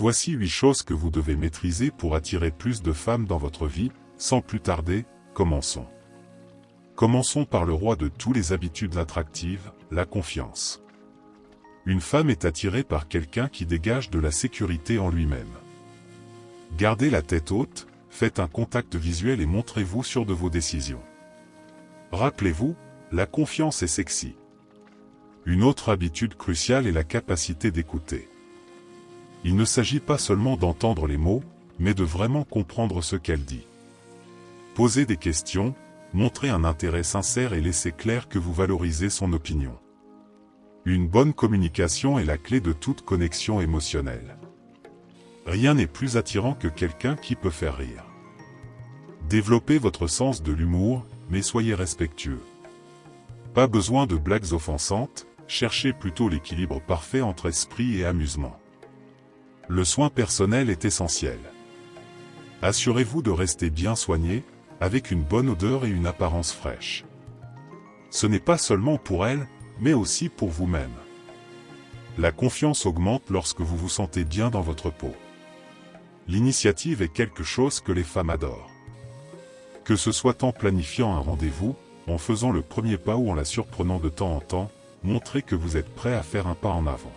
Voici 8 choses que vous devez maîtriser pour attirer plus de femmes dans votre vie. Sans plus tarder, commençons. Commençons par le roi de toutes les habitudes attractives, la confiance. Une femme est attirée par quelqu'un qui dégage de la sécurité en lui-même. Gardez la tête haute, faites un contact visuel et montrez-vous sûr de vos décisions. Rappelez-vous, la confiance est sexy. Une autre habitude cruciale est la capacité d'écouter. Il ne s'agit pas seulement d'entendre les mots, mais de vraiment comprendre ce qu'elle dit. Posez des questions, montrez un intérêt sincère et laissez clair que vous valorisez son opinion. Une bonne communication est la clé de toute connexion émotionnelle. Rien n'est plus attirant que quelqu'un qui peut faire rire. Développez votre sens de l'humour, mais soyez respectueux. Pas besoin de blagues offensantes, cherchez plutôt l'équilibre parfait entre esprit et amusement. Le soin personnel est essentiel. Assurez-vous de rester bien soigné, avec une bonne odeur et une apparence fraîche. Ce n'est pas seulement pour elle, mais aussi pour vous-même. La confiance augmente lorsque vous vous sentez bien dans votre peau. L'initiative est quelque chose que les femmes adorent. Que ce soit en planifiant un rendez-vous, en faisant le premier pas ou en la surprenant de temps en temps, montrez que vous êtes prêt à faire un pas en avant.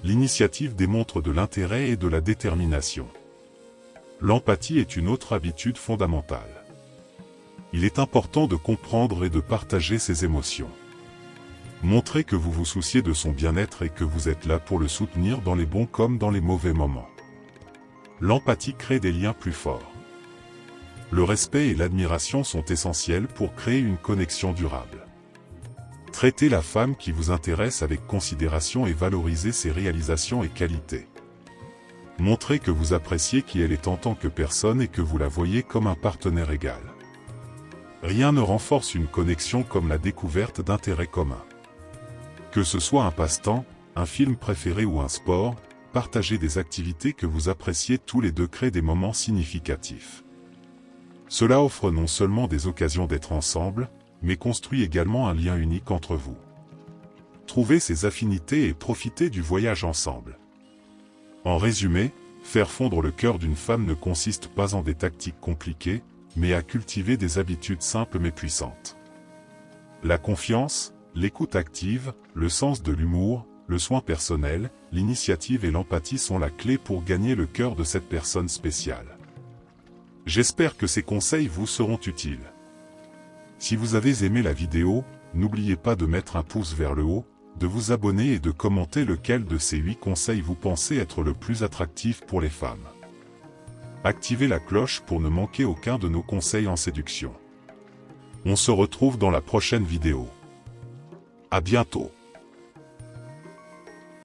L'initiative démontre de l'intérêt et de la détermination. L'empathie est une autre habitude fondamentale. Il est important de comprendre et de partager ses émotions. Montrez que vous vous souciez de son bien-être et que vous êtes là pour le soutenir dans les bons comme dans les mauvais moments. L'empathie crée des liens plus forts. Le respect et l'admiration sont essentiels pour créer une connexion durable. Traitez la femme qui vous intéresse avec considération et valorisez ses réalisations et qualités. Montrez que vous appréciez qui elle est en tant que personne et que vous la voyez comme un partenaire égal. Rien ne renforce une connexion comme la découverte d'intérêts communs. Que ce soit un passe-temps, un film préféré ou un sport, partagez des activités que vous appréciez tous les deux, créez des moments significatifs. Cela offre non seulement des occasions d'être ensemble, mais construit également un lien unique entre vous. Trouvez ces affinités et profitez du voyage ensemble. En résumé, faire fondre le cœur d'une femme ne consiste pas en des tactiques compliquées, mais à cultiver des habitudes simples mais puissantes. La confiance, l'écoute active, le sens de l'humour, le soin personnel, l'initiative et l'empathie sont la clé pour gagner le cœur de cette personne spéciale. J'espère que ces conseils vous seront utiles. Si vous avez aimé la vidéo, n'oubliez pas de mettre un pouce vers le haut, de vous abonner et de commenter lequel de ces 8 conseils vous pensez être le plus attractif pour les femmes. Activez la cloche pour ne manquer aucun de nos conseils en séduction. On se retrouve dans la prochaine vidéo. À bientôt.